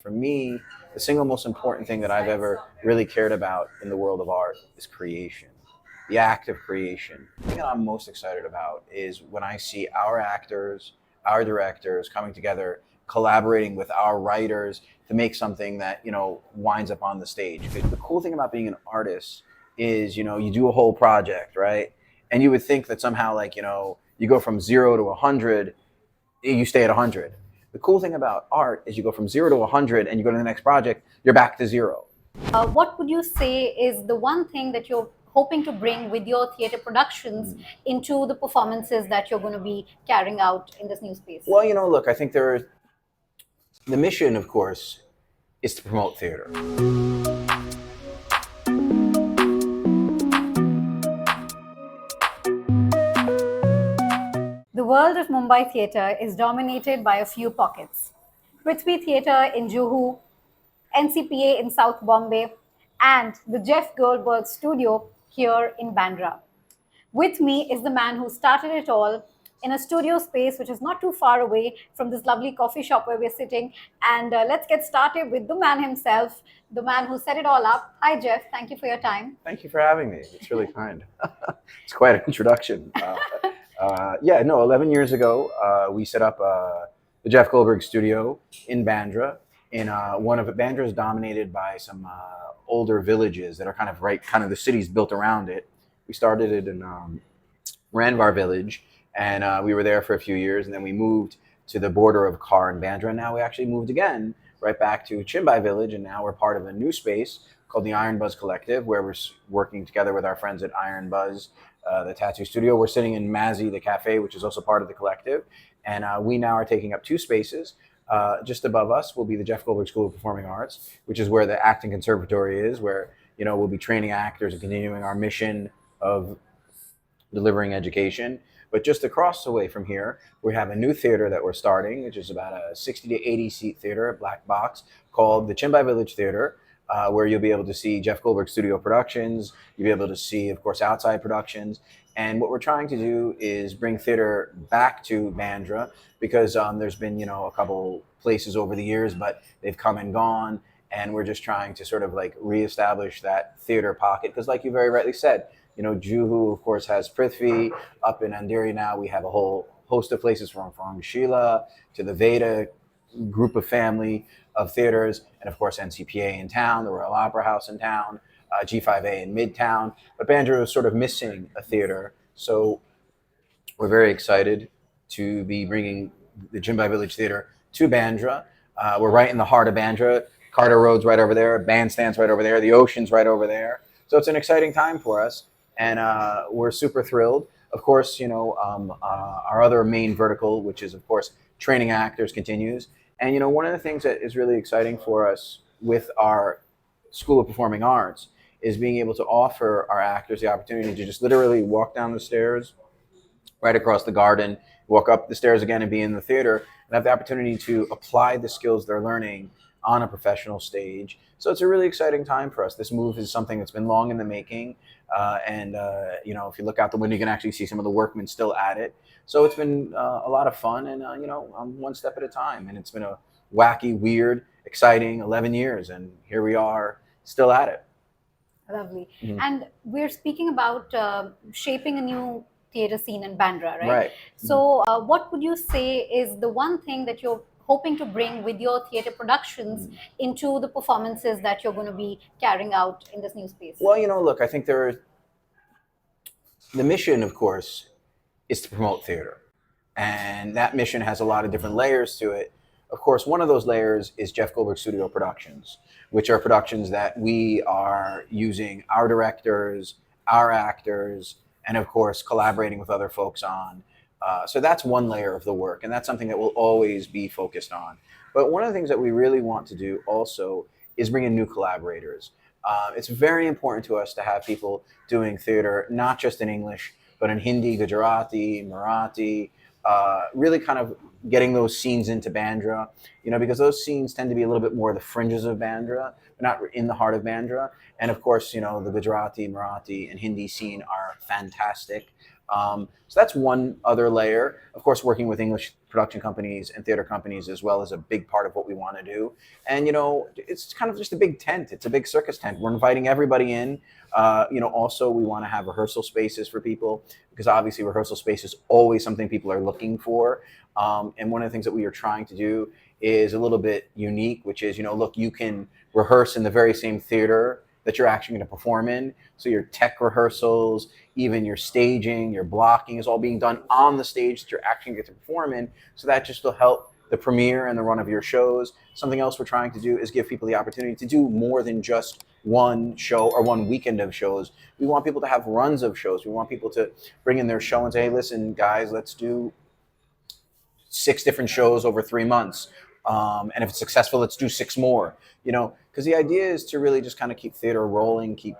For me, the single most important thing that I've ever really cared about in the world of art is creation, the act of creation. The thing that I'm most excited about is when I see our actors, our directors coming together, collaborating with our writers to make something that, winds up on the stage. The cool thing about being an artist is, you do a whole project, right? And you would think that somehow, like, you go from 0 to 100, you stay at 100. The cool thing about art is you go from 0 to 100 and you go to the next project, you're back to zero. What would you say is the one thing that you're hoping to bring with your theater productions into the performances that you're going to be carrying out in this new space? Well, look, I think the mission, of course, is to promote theater. The world of Mumbai theatre is dominated by a few pockets. Prithvi Theatre in Juhu, NCPA in South Bombay, and the Jeff Goldberg Studio here in Bandra. With me is the man who started it all in a studio space which is not too far away from this lovely coffee shop where we're sitting. And let's get started with the man himself, the man who set it all up. Hi, Jeff. Thank you for your time. Thank you for having me. It's really kind. It's quite an introduction. 11 years ago, we set up the Jeff Goldberg Studio in Bandra. Bandra is dominated by some older villages that are kind of the city's built around it. We started it in Ranvar village, and we were there for a few years, and then we moved to the border of Khar and Bandra, and now we actually moved again right back to Chimbai village, and now we're part of a new space called the Iron Buzz Collective, where we're working together with our friends at Iron Buzz, the tattoo studio. We're sitting in Mazzy, the cafe, which is also part of the collective, and we now are taking up two spaces. Just above us will be the Jeff Goldberg School of Performing Arts, which is where the acting conservatory is, where we'll be training actors and continuing our mission of delivering education. But just across the way from here, we have a new theater that we're starting, which is about a 60 to 80 seat theater, a black box, called the Chimbai Village Theater, where you'll be able to see Jeff Goldberg studio productions. You'll be able to see, of course, outside productions. And what we're trying to do is bring theater back to Bandra, because there's been, a couple places over the years, but they've come and gone. And we're just trying to sort of like reestablish that theater pocket. Because like you very rightly said, Juhu, of course, has Prithvi. Up in Andheri now, we have a whole host of places from Sheila to the Veda group of family of theaters, and of course NCPA in town, the Royal Opera House in town, G5A in Midtown. But Bandra was sort of missing a theater, so we're very excited to be bringing the Chimbai Village Theater to Bandra. We're right in the heart of Bandra. Carter Road's right over there, Bandstand's right over there, the ocean's right over there. So it's an exciting time for us, and we're super thrilled. Of course, our other main vertical, which is, of course, training actors, continues. And, one of the things that is really exciting for us with our School of Performing Arts is being able to offer our actors the opportunity to just literally walk down the stairs, right across the garden, walk up the stairs again and be in the theater, and have the opportunity to apply the skills they're learning on a professional stage. So it's a really exciting time for us. This move is something that's been long in the making. If you look out the window, you can actually see some of the workmen still at it. So it's been a lot of fun, and one step at a time. And it's been a wacky, weird, exciting 11 years, and here we are still at it. Lovely. Mm-hmm. And we're speaking about shaping a new theater scene in Bandra, right? Right. So what would you say is the one thing that you're hoping to bring with your theater productions into the performances that you're going to be carrying out in this new space? Well, look, I think the mission, of course, is to promote theater. And that mission has a lot of different layers to it. Of course, one of those layers is Jeff Goldberg Studio Productions, which are productions that we are using our directors, our actors, and of course, collaborating with other folks on. So that's one layer of the work, and that's something that we'll always be focused on. But one of the things that we really want to do also is bring in new collaborators. It's very important to us to have people doing theater, not just in English, but in Hindi, Gujarati, Marathi, really kind of getting those scenes into Bandra, because those scenes tend to be a little bit more the fringes of Bandra, but not in the heart of Bandra. And of course, the Gujarati, Marathi, and Hindi scene are fantastic. So that's one other layer. Of course, working with English production companies and theater companies as well is a big part of what we want to do. And it's kind of just a big tent. It's a big circus tent. We're inviting everybody in. Also we want to have rehearsal spaces for people because obviously rehearsal space is always something people are looking for. And one of the things that we are trying to do is a little bit unique, which is, look, you can rehearse in the very same theater that you're actually going to perform in. So your tech rehearsals, even your staging, your blocking is all being done on the stage that you're actually going to get to perform in. So that just will help the premiere and the run of your shows. Something else we're trying to do is give people the opportunity to do more than just one show or one weekend of shows. We want people to have runs of shows. We want people to bring in their show and say, hey, listen, guys, let's do 6 different shows over 3 months. And if it's successful, let's do 6 more, because the idea is to really just kind of keep theater rolling, keep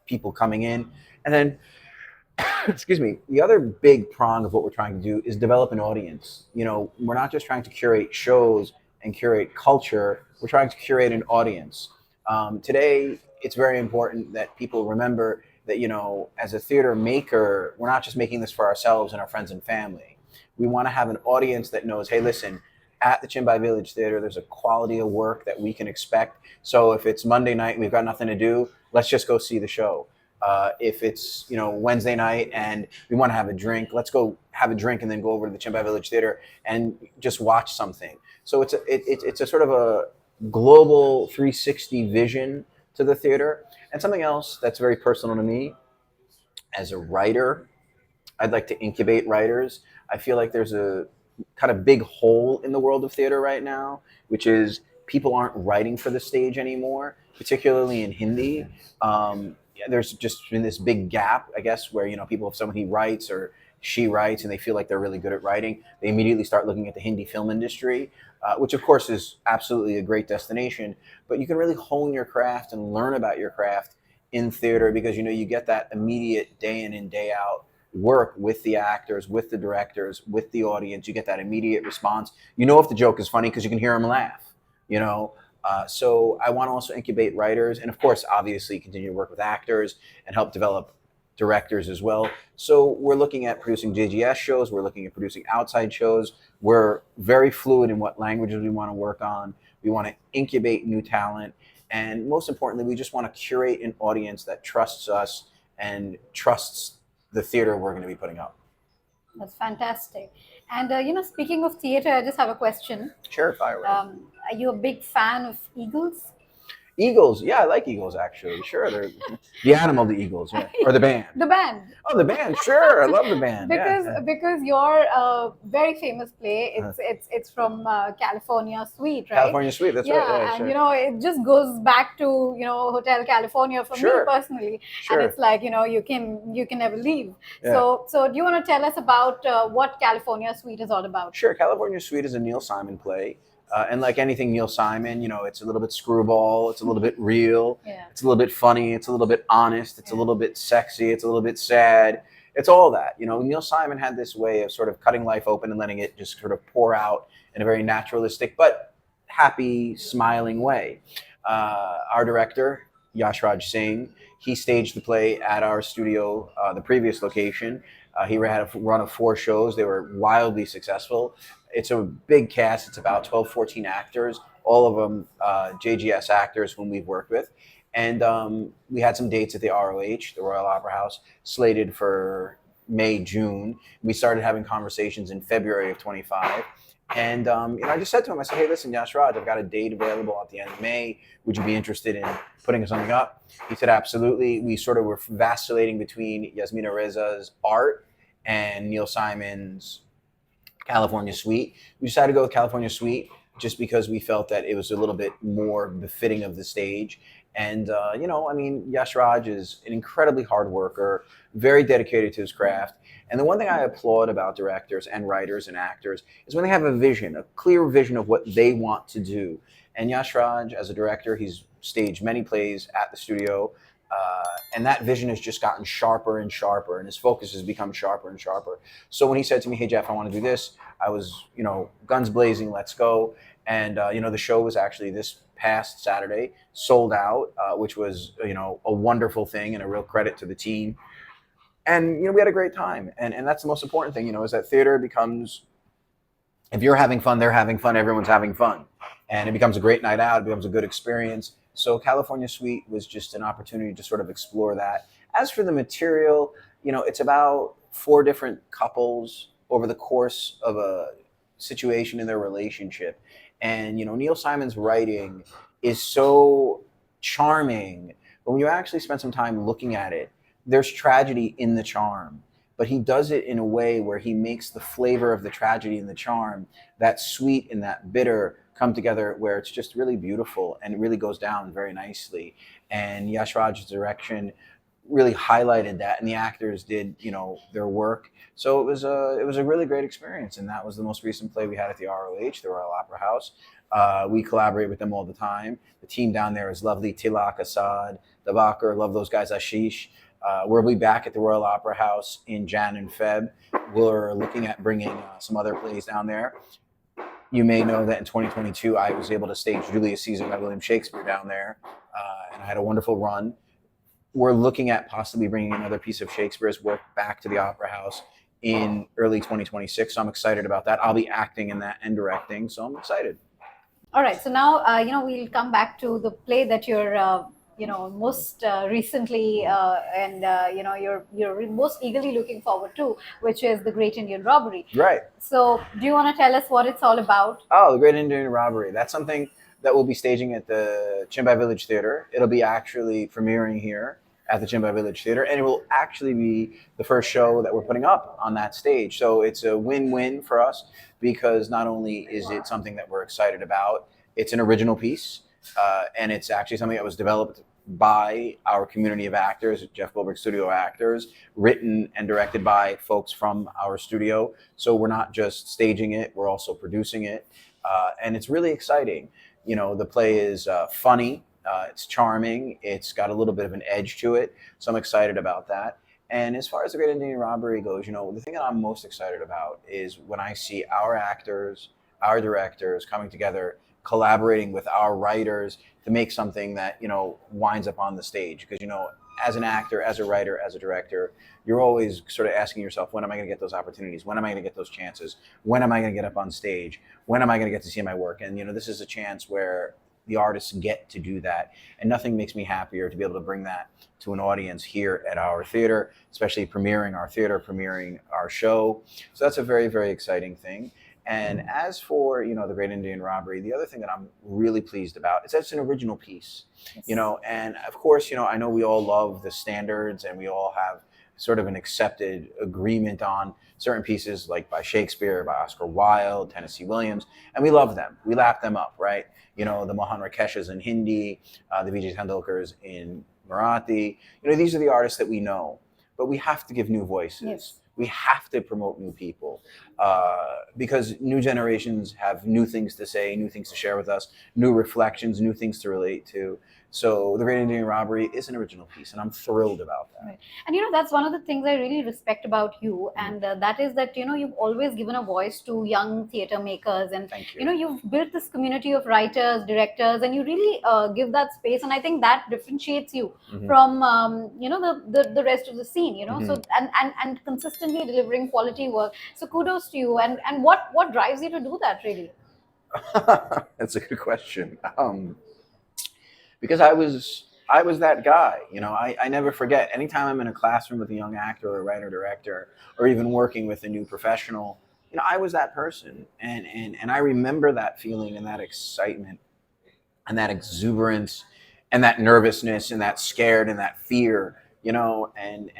people coming in. And then, excuse me, the other big prong of what we're trying to do is develop an audience. We're not just trying to curate shows and curate culture, we're trying to curate an audience. Today, it's very important that people remember that, as a theater maker, we're not just making this for ourselves and our friends and family. We want to have an audience that knows, hey, listen, at the Chinbai Village Theater, there's a quality of work that we can expect. So if it's Monday night, we've got nothing to do, let's just go see the show. If it's Wednesday night and we want to have a drink, let's go have a drink and then go over to the Chinbai Village Theater and just watch something. So it's a sort of a global 360 vision to the theater. And something else that's very personal to me, as a writer, I'd like to incubate writers. I feel like there's a kind of big hole in the world of theater right now, which is people aren't writing for the stage anymore, particularly in Hindi. There's just been this big gap, I guess, where people, if somebody writes or she writes and they feel like they're really good at writing, they immediately start looking at the Hindi film industry, which of course is absolutely a great destination. But you can really hone your craft and learn about your craft in theater because you get that immediate day in and day out work with the actors, with the directors, with the audience. You get that immediate response. If the joke is funny because you can hear them laugh. So I want to also incubate writers and, of course, obviously continue to work with actors and help develop directors as well. So we're looking at producing JGS shows. We're looking at producing outside shows. We're very fluid in what languages we want to work on. We want to incubate new talent. And most importantly, we just want to curate an audience that trusts us and trusts the theater we're going to be putting up. That's fantastic. And speaking of theater, I just have a question. Sure, fire away. Are you a big fan of eagles? Eagles, yeah, I like eagles actually. Sure, they're the animal, the eagles, yeah, or the band. The band. Oh, the band, sure, I love the band. Because your very famous play, it's from California Suite, right? California Suite, that's right. Yeah, and sure. it just goes back to Hotel California for me personally, Sure. and it's like you can never leave. Yeah. So do you want to tell us about what California Suite is all about? Sure, California Suite is a Neil Simon play. And like anything Neil Simon, it's a little bit screwball, it's a little bit real, it's a little bit funny, it's a little bit honest, it's a little bit sexy, it's a little bit sad. It's all that. Neil Simon had this way of sort of cutting life open and letting it just sort of pour out in a very naturalistic but happy, smiling way. Our director, Yash Raj Singh, he staged the play at our studio, the previous location. He had a run of 4 shows. They were wildly successful. It's a big cast. It's about 12, 14 actors, all of them JGS actors whom we've worked with. And we had some dates at the ROH, the Royal Opera House, slated for May, June. We started having conversations in February of 25. And I just said to him, I said, hey, listen, Yash Raj, I've got a date available at the end of May. Would you be interested in putting something up? He said, absolutely. We sort of were vacillating between Yasmina Reza's art and Neil Simon's California Suite. We decided to go with California Suite just because we felt that it was a little bit more befitting of the stage. And, Yash Raj is an incredibly hard worker, very dedicated to his craft. And the one thing I applaud about directors and writers and actors is when they have a vision, a clear vision of what they want to do. And Yash Raj, as a director, he's staged many plays at the studio. And that vision has just gotten sharper and sharper, and his focus has become sharper and sharper. So when he said to me, hey, Jeff, I want to do this, I was, guns blazing, let's go. And, the show was actually this past Saturday, sold out, which was, a wonderful thing and a real credit to the team. And we had a great time, and that's the most important thing, is that theater becomes, if you're having fun, they're having fun, everyone's having fun, and it becomes a great night out. It becomes a good experience. So California Suite was just an opportunity to sort of explore that. As for the material, it's about four different couples over the course of a situation in their relationship. And Neil Simon's writing is so charming, but when you actually spend some time looking at it, there's tragedy in the charm, but he does it in a way where he makes the flavor of the tragedy and the charm, that sweet and that bitter, come together, where it's just really beautiful and it really goes down very nicely. And Yash Raj's direction really highlighted that, and the actors did their work. So it was a really great experience, and that was the most recent play we had at the ROH, the Royal Opera House. We collaborate with them all the time. The team down there is lovely. Tilak, Assad, Dabakar, love those guys. Ashish. We'll be back at the Royal Opera House in Jan and Feb. We're looking at bringing some other plays down there. You may know that in 2022, I was able to stage Julius Caesar by William Shakespeare down there, and I had a wonderful run. We're looking at possibly bringing another piece of Shakespeare's work back to the Opera House in early 2026, so I'm excited about that. I'll be acting in that and directing, so I'm excited. All right. So now, we'll come back to the play that you're, most recently, and you're most eagerly looking forward to, which is The Great Indian Robbery. Right. So, do you want to tell us what it's all about? Oh, The Great Indian Robbery. That's something that we'll be staging at the Chimbai Village Theater. It'll be actually premiering here at the Chimbai Village Theater, and it will actually be the first show that we're putting up on that stage. So it's a win-win for us, because not only is it something that we're excited about, it's an original piece, and it's actually something that was developed by our community of actors, Jeff Goldberg Studio actors, written and directed by folks from our studio. So we're not just staging it, we're also producing it, and it's really exciting. The play is funny, it's charming, it's got a little bit of an edge to it, so I'm excited about that. And as far as The Great Indian Robbery goes, the thing that I'm most excited about is when I see our actors, our directors coming together, collaborating with our writers to make something that, winds up on the stage. Because, as an actor, as a writer, as a director, you're always sort of asking yourself, when am I going to get those opportunities? When am I going to get those chances? When am I going to get up on stage? When am I going to get to see my work? And, this is a chance where the artists get to do that. And nothing makes me happier to be able to bring that to an audience here at our theater, especially premiering our theater, premiering our show. So that's a very, very exciting thing. And as for, The Great Indian Robbery, the other thing that I'm really pleased about is that it's an original piece, and of course, I know we all love the standards and we all have sort of an accepted agreement on certain pieces, like by Shakespeare, by Oscar Wilde, Tennessee Williams, and we love them. We lap them up, right? The Mohan Rakeshas in Hindi, the Vijay Tendulkars in Marathi. These are the artists that we know, but we have to give new voices. Yes. We have to promote new people, because new generations have new things to say, new things to share with us, new reflections, new things to relate to. So The Great Indian Robbery is an original piece, and I'm thrilled about that. Right. And that's one of the things I really respect about you, and that is that you've always given a voice to young theater makers, and Thank you. You've built this community of writers, directors, and you really give that space, and I think that differentiates you from the rest of the scene. So and consistently delivering quality work. So kudos to you. And what drives you to do that, really? That's a good question. Because I was that guy. I never forget. Anytime I'm in a classroom with a young actor or a writer director, or even working with a new professional, I was that person, and I remember that feeling and that excitement and that exuberance and that nervousness and that scared and that fear. And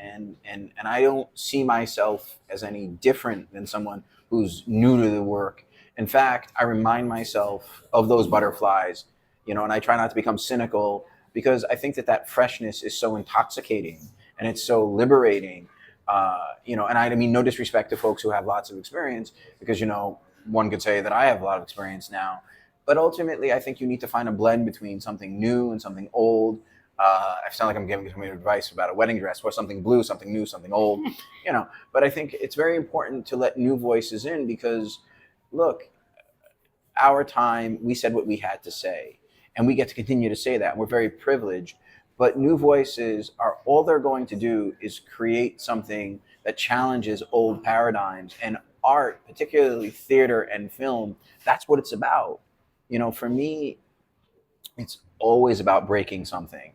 I don't see myself as any different than someone who's new to the work. In fact, I remind myself of those butterflies, and I try not to become cynical, because I think that freshness is so intoxicating and it's so liberating. And I mean, no disrespect to folks who have lots of experience, because, one could say that I have a lot of experience now, but ultimately I think you need to find a blend between something new and something old. I sound like I'm giving some advice about a wedding dress, or something blue, something new, something old, but I think it's very important to let new voices in, because look, our time, we said what we had to say, and we get to continue to say that. We're very privileged, But new voices are all they're going to do is create something that challenges old paradigms. And art, particularly theater and film, that's what it's about. For me, it's always about breaking something.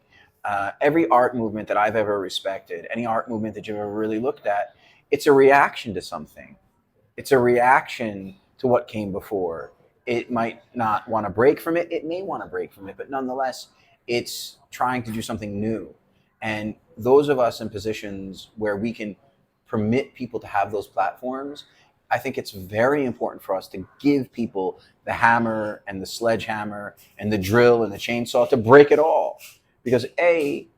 Every art movement that I've ever respected, any art movement that you've ever really looked at, it's a reaction to something. It's a reaction to what came before. It might not want to break from it. It may want to break from it, but nonetheless, it's trying to do something new. And those of us in positions where we can permit people to have those platforms, I think it's very important for us to give people the hammer and the sledgehammer and the drill and the chainsaw to break it all. Because A,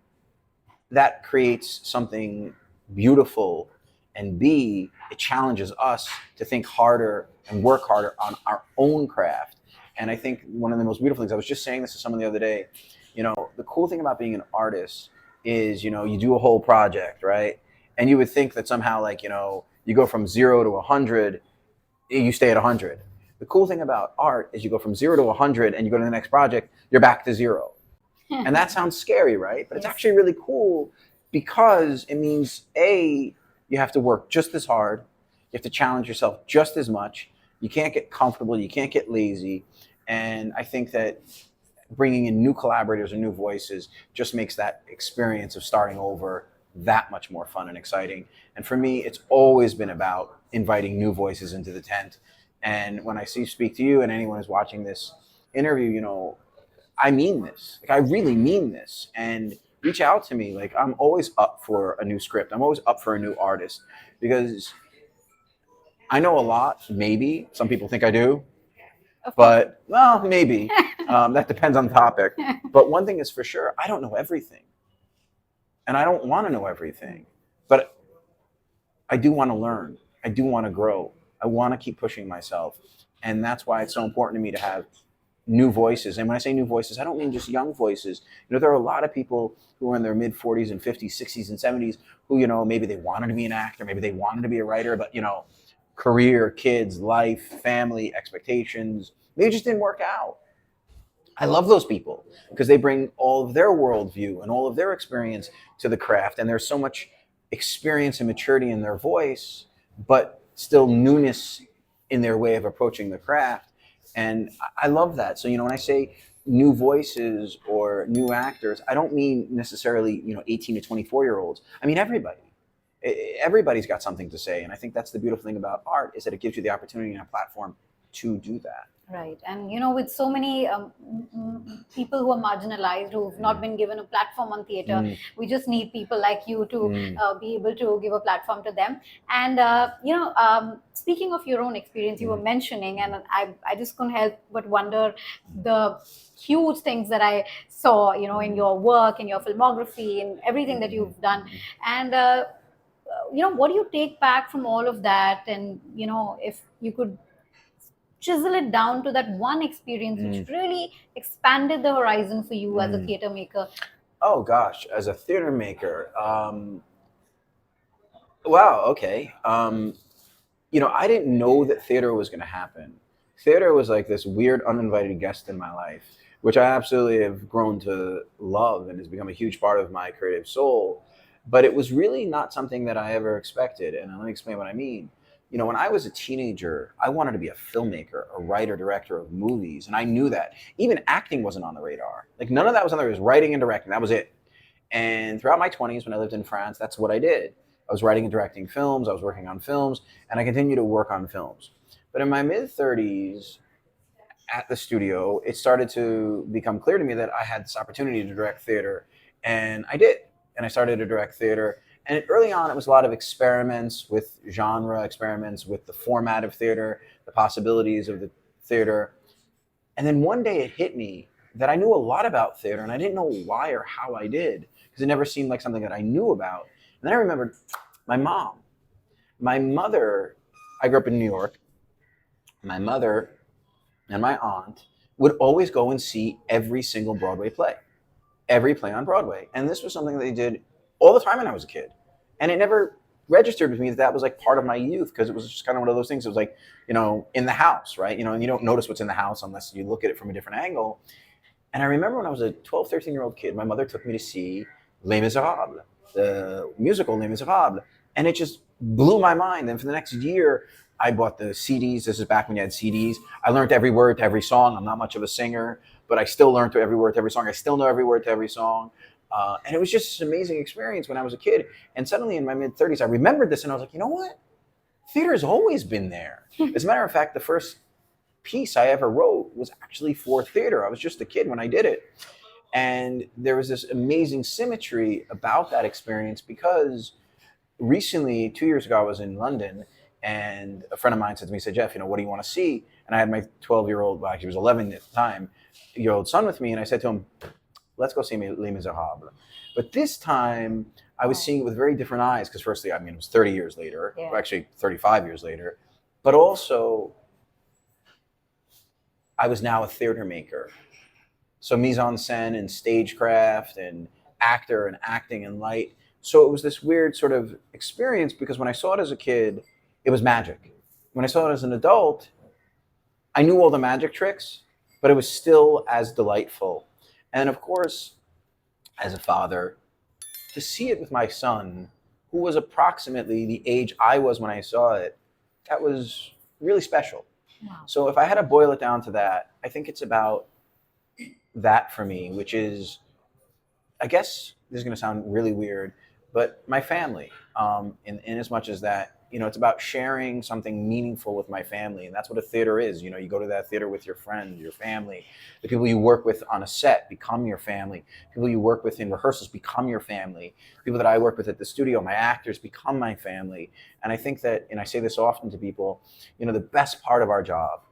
that creates something beautiful, and B, it challenges us to think harder and work harder on our own craft. And I think one of the most beautiful things, I was just saying this to someone the other day, the cool thing about being an artist is, you do a whole project, right? And you would think that somehow, like, you go from 0 to 100, you stay at 100. The cool thing about art is you go from 0 to 100 and you go to the next project, you're back to 0. And that sounds scary, right? But it's actually really cool because it means, A, you have to work just as hard. You have to challenge yourself just as much. You can't get comfortable. You can't get lazy. And I think that bringing in new collaborators and new voices just makes that experience of starting over that much more fun and exciting. And for me, it's always been about inviting new voices into the tent. And when I speak to you and anyone who's watching this interview, I mean this. Like, I really mean this. And reach out to me. Like, I'm always up for a new script. I'm always up for a new artist because I know a lot. Maybe some people think I do, but well, maybe that depends on the topic. But one thing is for sure, I don't know everything, and I don't want to know everything. But I do want to learn. I do want to grow. I want to keep pushing myself, and that's why it's so important to me to have new voices. And when I say new voices, I don't mean just young voices. There are a lot of people who are in their mid 40s and 50s, 60s and 70s who, maybe they wanted to be an actor, maybe they wanted to be a writer, but, career, kids, life, family, expectations, maybe it just didn't work out. I love those people because they bring all of their worldview and all of their experience to the craft. And there's so much experience and maturity in their voice, but still newness in their way of approaching the craft. And I love that. So, when I say new voices or new actors, I don't mean necessarily, 18 to 24-year-olds. I mean, everybody. Everybody's got something to say. And I think that's the beautiful thing about art is that it gives you the opportunity and a platform to do that. Right. And, with so many people who are marginalized, who've not been given a platform on theater, we just need people like you to be able to give a platform to them. And, speaking of your own experience, you were mentioning, and I just couldn't help but wonder the huge things that I saw, in your work, in your filmography, in everything that you've done. And, what do you take back from all of that? And, if you could chisel it down to that one experience which really expanded the horizon for you as a theater maker. Oh gosh, as a theater maker, wow, okay. I didn't know that theater was going to happen. Theater was like this weird uninvited guest in my life, which I absolutely have grown to love and has become a huge part of my creative soul. But it was really not something that I ever expected. And let me explain what I mean. When I was a teenager, I wanted to be a filmmaker, a writer, director of movies. And I knew that. Even acting wasn't on the radar. Like, none of that was on there. It was writing and directing. That was it. And throughout my 20s, when I lived in France, that's what I did. I was writing and directing films. I was working on films. And I continued to work on films. But in my mid-30s, at the studio, it started to become clear to me that I had this opportunity to direct theater. And I did. And I started to direct theater. And early on, it was a lot of experiments with genre, experiments with the format of theater, the possibilities of the theater. And then one day it hit me that I knew a lot about theater, and I didn't know why or how I did, because it never seemed like something that I knew about. And then I remembered my mom. My mother, I grew up in New York. My mother and my aunt would always go and see every single Broadway play, every play on Broadway. And this was something they did all the time when I was a kid. And it never registered with me that was like part of my youth, because it was just kind of one of those things. It was like, in the house, right? And you don't notice what's in the house unless you look at it from a different angle. And I remember when I was a 12, 13-year-old kid, my mother took me to see Les Miserables, the musical Les Miserables. And it just blew my mind. And for the next year, I bought the CDs. This is back when you had CDs. I learned every word to every song. I'm not much of a singer, but I still learned to every word to every song. I still know every word to every song. And it was just an amazing experience when I was a kid. And suddenly in my mid-30s, I remembered this and I was like, you know what? Theater has always been there. As a matter of fact, the first piece I ever wrote was actually for theater. I was just a kid when I did it. And there was this amazing symmetry about that experience because recently, 2 years ago, I was in London and a friend of mine said to me, said, Jeff, what do you want to see? And I had my 12-year-old, well, he was 11 at the time, year-old son with me. And I said to him, let's go see Les Miserables. But this time I was seeing it with very different eyes because firstly, it was 30 years later, actually 35 years later, but also I was now a theater maker. So mise en scène and stagecraft and actor and acting and light. So it was this weird sort of experience because when I saw it as a kid, it was magic. When I saw it as an adult, I knew all the magic tricks, but it was still as delightful. And of course, as a father, to see it with my son, who was approximately the age I was when I saw it, that was really special. Wow. So if I had to boil it down to that, I think it's about that for me, which is, I guess this is going to sound really weird, but my family, in as much as that, it's about sharing something meaningful with my family. And that's what a theater is. You go to that theater with your friends, your family, the people you work with on a set become your family. People you work with in rehearsals become your family. People that I work with at the studio, my actors become my family. And I think that, and I say this often to people, the best part of our job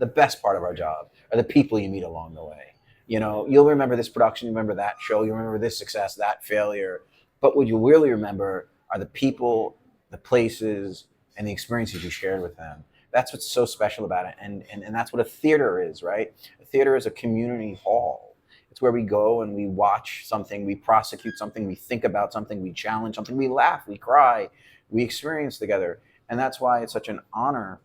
are the people you meet along the way. You'll remember this production, you remember that show, you remember this success, that failure. But what you really remember are the people, the places, and the experiences you shared with them. That's what's so special about it. And that's what a theater is, right? A theater is a community hall. It's where we go and we watch something, we prosecute something, we think about something, we challenge something, we laugh, we cry, we experience together. And that's why it's such an honor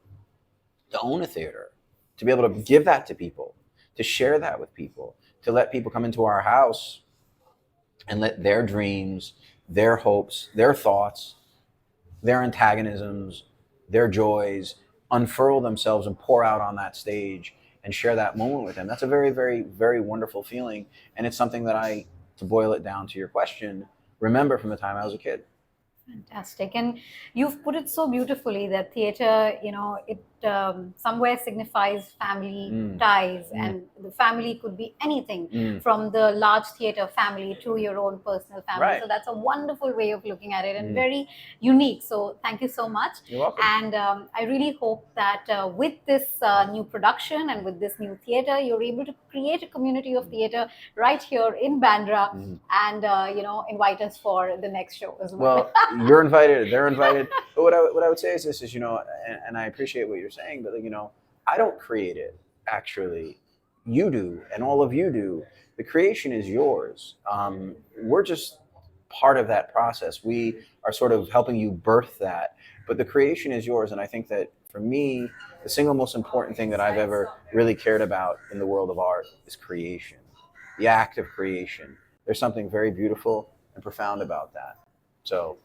to own a theater, to be able to give that to people, to share that with people, to let people come into our house and let their dreams, their hopes, their thoughts, their antagonisms, their joys unfurl themselves and pour out on that stage and share that moment with them. That's a very, very, very wonderful feeling. And it's something that to boil it down to your question, remember from the time I was a kid. Fantastic. And you've put it so beautifully that theater, it somewhere signifies family ties, and the family could be anything from the large theater family to your own personal family. Right. So that's a wonderful way of looking at it and very unique. So thank you so much. You're welcome. And I really hope that with this new production and with this new theater, you're able to create a community of theater right here in Bandra and, invite us for the next show as well. Well, you're invited, they're invited. But what I would say is this is, and I appreciate what you're saying, but I don't create it, actually. You do, and all of you do. The creation is yours. We're just part of that process. We are sort of helping you birth that, but the creation is yours. And I think that for me, the single most important thing that I've ever really cared about in the world of art is creation, the act of creation. There's something very beautiful and profound about that. So,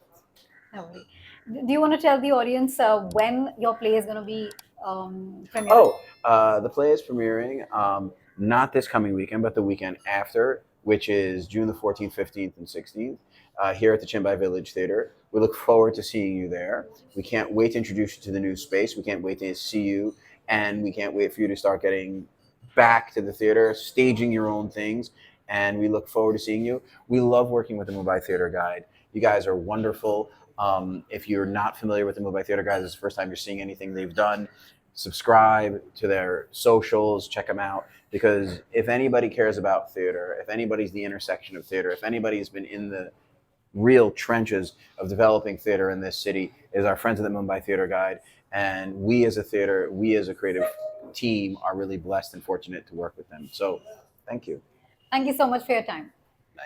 do you want to tell the audience when your play is going to be premiering? The play is premiering not this coming weekend, but the weekend after, which is June the 14th, 15th, and 16th, here at the Chimbai Village Theater. We look forward to seeing you there. We can't wait to introduce you to the new space. We can't wait to see you, and we can't wait for you to start getting back to the theater, staging your own things, and we look forward to seeing you. We love working with the Mumbai Theater Guide. You guys are wonderful. If you're not familiar with the Mumbai Theater Guide, this is the first time you're seeing anything they've done, subscribe to their socials, check them out, because if anybody cares about theater, if anybody's the intersection of theater, if anybody's been in the real trenches of developing theater in this city, is our friends at the Mumbai Theater Guide. And we as a theater, we as a creative team are really blessed and fortunate to work with them. So thank you. Thank you so much for your time. Bye.